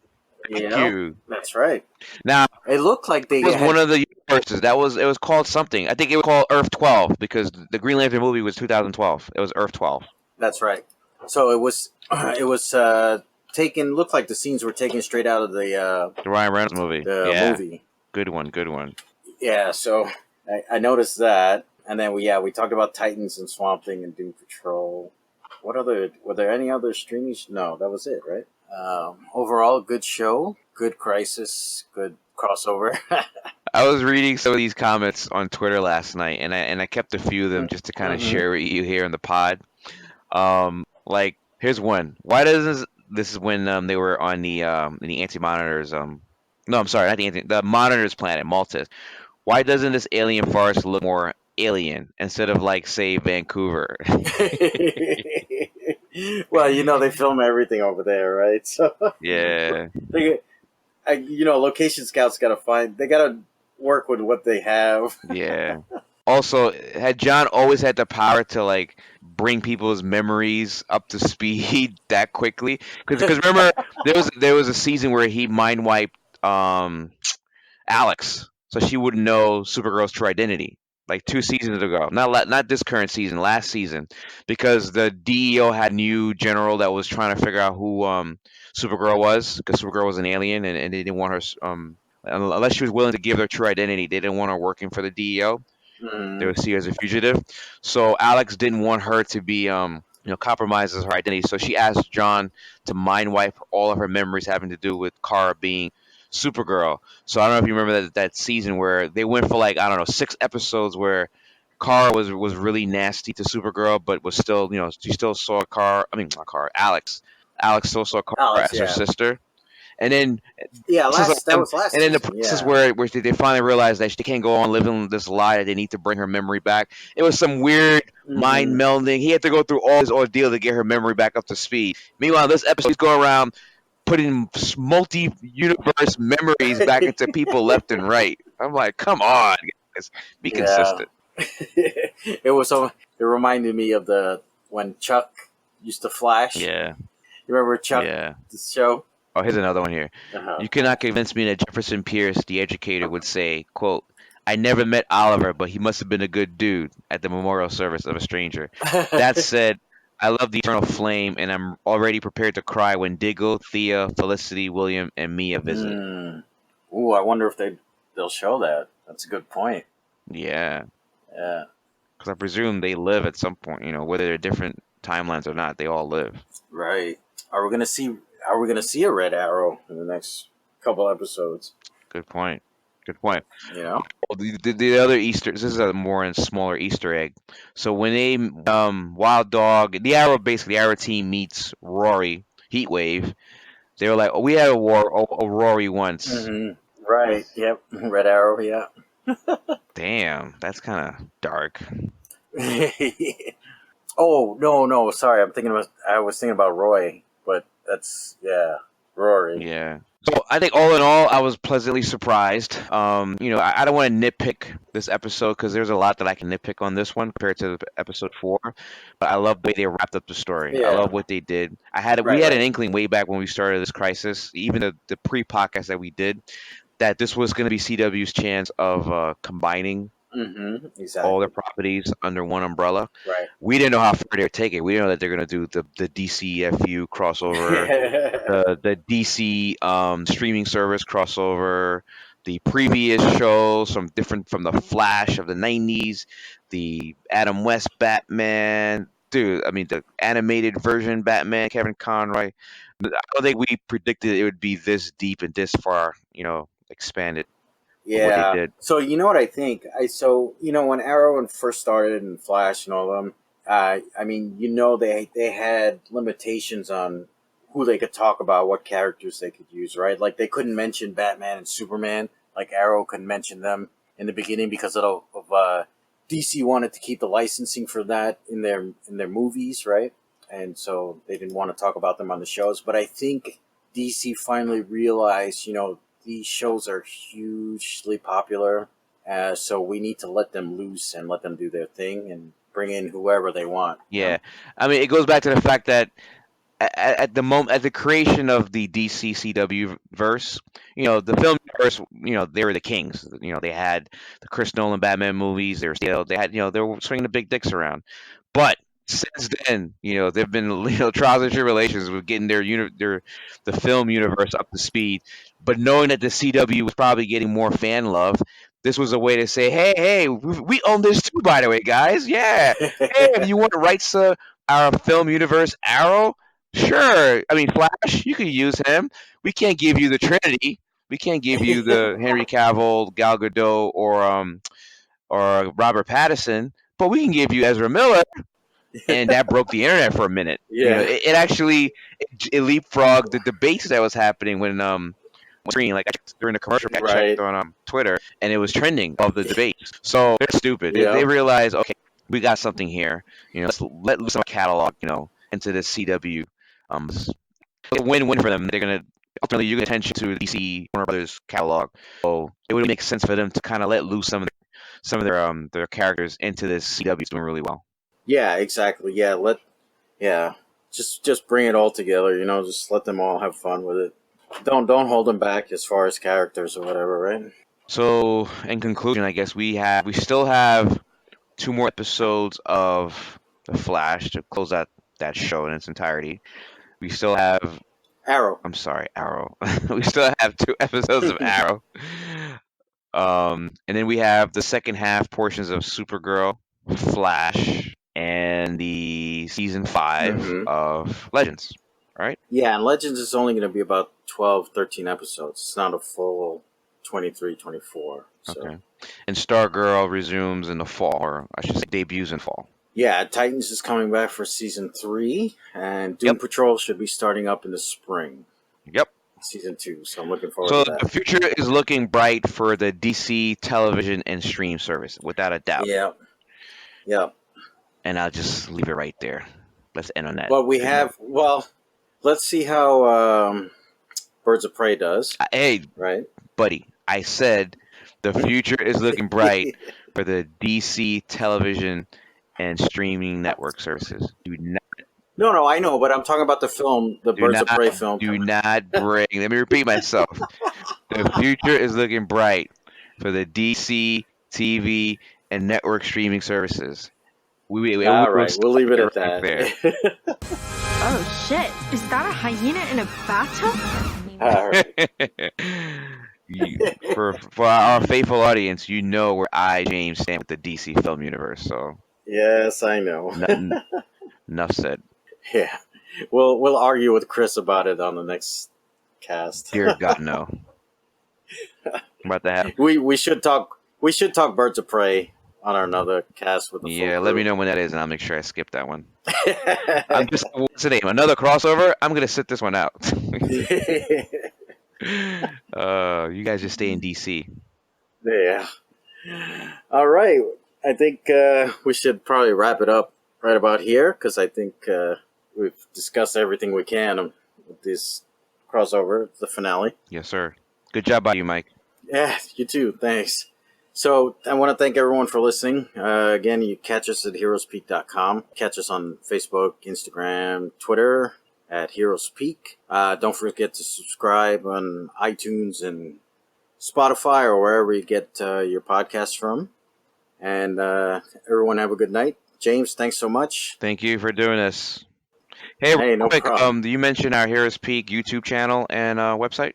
Thank Yeah, you. that's right. Now It looked like they it was had. one of the universes. It was called something. I think it was called Earth 12 because the Green Lantern movie was 2012. It was Earth 12. That's right. So it was. It was taken. Looked like the scenes were taken straight out of the The Ryan Reynolds movie. Yeah, movie. good one. Good one. Yeah. So I noticed that, and then we talked about Titans and Swamp Thing and Doom Patrol. What other? Were there any other streaming? No, that was it, right? Overall, good show, good Crisis, good crossover. I was reading some of these comments on Twitter last night, and I kept a few of them just to kind of share with you here in the pod. Like here's one. Why does this is when they were on the in the Anti-Monitors no, I'm sorry, not the Monitors planet, Malta. Why doesn't this alien forest look more alien instead of like say Vancouver? Well, they film everything over there, right? So Yeah. location scouts got to they got to work with what they have. Yeah. Also, had John always had the power to like bring people's memories up to speed that quickly? Because remember there was a season where he mind wiped Alex, so she wouldn't know Supergirl's true identity. Like 2 seasons ago, not this current season, last season, because the DEO had a new general that was trying to figure out who Supergirl was, because Supergirl was an alien, and they didn't want her unless she was willing to give their true identity. They didn't want her working for the DEO. They would see her as a fugitive. So Alex didn't want her to be compromises her identity. So she asked John to mind wipe all of her memories having to do with Kara being Supergirl. So I don't know if you remember that season where they went for like, I don't know, 6 episodes where Kara was really nasty to Supergirl, but was still, she still saw not Kara, Alex. Alex still saw Kara Alex, as her sister. And then yeah, that was last. and then the season, process yeah. where they finally realized that they can't go on living this lie, that they need to bring her memory back. It was some weird mind melding. He had to go through all his ordeal to get her memory back up to speed. Meanwhile, this episode he's going around putting multi-universe memories back into people left and right. I'm like, come on, guys, be consistent. It reminded me of when Chuck used to flash. Yeah. You remember Chuck? Yeah. The show. Oh, here's another one here. Uh-huh. You cannot convince me that Jefferson Pierce, the educator, would say, quote, "I never met Oliver, but he must have been a good dude," at the memorial service of a stranger. That said, I love the eternal flame, and I'm already prepared to cry when Diggle, Thea, Felicity, William, and Mia visit. Ooh, I wonder if they'll show that. That's a good point. Yeah. Yeah. Because I presume they live at some point, whether they're different timelines or not, they all live. Right. Are we gonna see a Red Arrow in the next couple episodes? Good point. Yeah. Well, the other Easter, this is a more and smaller Easter egg. So when they Wild Dog, the Arrow team meets Rory, Heatwave, they were like, "Oh, we had a Rory once." Mm-hmm. Right. Yep. Red Arrow. Yeah. Damn, that's kind of dark. Oh no! Sorry, I was thinking about Roy, but That's Rory. Yeah. So I think all in all, I was pleasantly surprised. I don't want to nitpick this episode because there's a lot that I can nitpick on this one compared to episode 4. But I love the way they wrapped up the story. I Yeah, love what they did. We right, had an right. inkling way back when we started this crisis, even the pre-podcast that we did, that this was going to be CW's chance of combining all their Exactly. properties under one umbrella. Right. We didn't know how far they would take it. We didn't know that they're going to do the DCFU crossover, the DC streaming service crossover, the previous shows from the Flash of the '90s, the Adam West Batman, dude. I mean, the animated version Batman, Kevin Conroy. I don't think we predicted it would be this deep and this far, expanded of what they Yeah. did. So you know what I think? When Arrow and first started and Flash and all of them, I mean, they had limitations on who they could talk about, what characters they could use, right? Like they couldn't mention Batman and Superman, like Arrow couldn't mention them in the beginning because DC wanted to keep the licensing for that in their movies, right? And so they didn't want to talk about them on the shows. But I think DC finally realized, these shows are hugely popular, so we need to let them loose and let them do their thing and bring in whoever they want. Yeah, I mean, it goes back to the fact that at the moment, at the creation of the DCCW verse, the film universe, they were the kings. They had the Chris Nolan Batman movies. They had, they were swinging the big dicks around. But since then, there've been trials and tribulations with getting the film universe up to speed. But knowing that the CW was probably getting more fan love, this was a way to say, hey, we own this too, by the way, guys. Yeah. Hey, if you want the rights to our film universe, Arrow, sure. I mean, Flash, you could use him. We can't give you the Trinity. We can't give you the Henry Cavill, Gal Gadot, or Robert Pattinson, but we can give you Ezra Miller, and that broke the internet for a minute. Yeah. It actually it leapfrogged the debates that was happening when screen like during the commercial I checked Right. on Twitter, and it was trending of the debates. So they're stupid. They Yeah. realize, okay, we got something here. Let's let loose some catalog. Into this CW. It's a win-win for them. They're gonna ultimately you get attention to the DC Warner Brothers catalog. So it would make sense for them to kind of let loose some of their characters into this CW is doing really well. Yeah. Exactly. Yeah. Just bring it all together. Just let them all have fun with it. Don't hold them back as far as characters or whatever, right? So in conclusion, I guess we still have 2 more episodes of The Flash to close out that show in its entirety. We still have Arrow. I'm sorry, Arrow. We still have 2 episodes of Arrow. And then we have the second half portions of Supergirl, Flash, and the season 5 Mhm. of Legends. Right? Yeah, and Legends is only going to be about 12, 13 episodes. It's not a full 23, 24. So. Okay. And Stargirl resumes in the fall, or I should say debuts in fall. Yeah, Titans is coming back for season 3, and Doom Yep. Patrol should be starting up in the spring. Yep. Season 2, so I'm looking forward So to the that. future is looking bright for the DC television and stream service, without a doubt. Yeah. And I'll just leave it right there. Let's end on that. Let's see how Birds of Prey does, Hey, right? buddy, I said the future is looking bright for the DC television and streaming network services. No, I know, but I'm talking about the film, the Birds of Prey film. Do not bring. Let me repeat myself. The future is looking bright for the DC TV and network streaming services. All right, we'll leave it at right that. Oh shit, is that a hyena in a bathtub? All right. for our faithful audience, where I, James, stand with the DC film universe. So Yes, I know. enough said. Yeah, we'll argue with Chris about it on the next cast. Dear God, no. I'm about to have. We should talk Birds of Prey on our another cast with the full Yeah, crew. let me know when that is, and I'll make sure I skip that one. I'm just what's the name? Another crossover. I'm gonna sit this one out. You guys just stay in DC. Yeah. All right. I think we should probably wrap it up right about here because I think we've discussed everything we can with this crossover, the finale. Yes, sir. Good job by you, Mike. Yeah, you too. Thanks. So I want to thank everyone for listening. Again, you catch us at heroespeak.com. Catch us on Facebook, Instagram, Twitter at Heroes Peak. Don't forget to subscribe on iTunes and Spotify or wherever you get your podcasts from. And everyone have a good night. James, thanks so much. Thank you for doing this. Hey, Hey, real no quick, problem. you mentioned our Heroes Peak YouTube channel and website?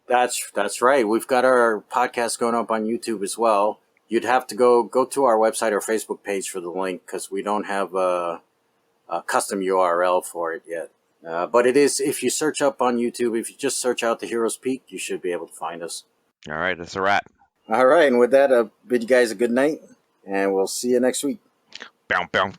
That's right. We've got our podcast going up on YouTube as well. You'd have to go to our website or Facebook page for the link because we don't have a custom URL for it yet. But it is, if you search up on YouTube, if you just search out the Heroes Peak, you should be able to find us. All right, that's a wrap. All right, and with that, bid you guys a good night, and we'll see you next week. Bow, bow.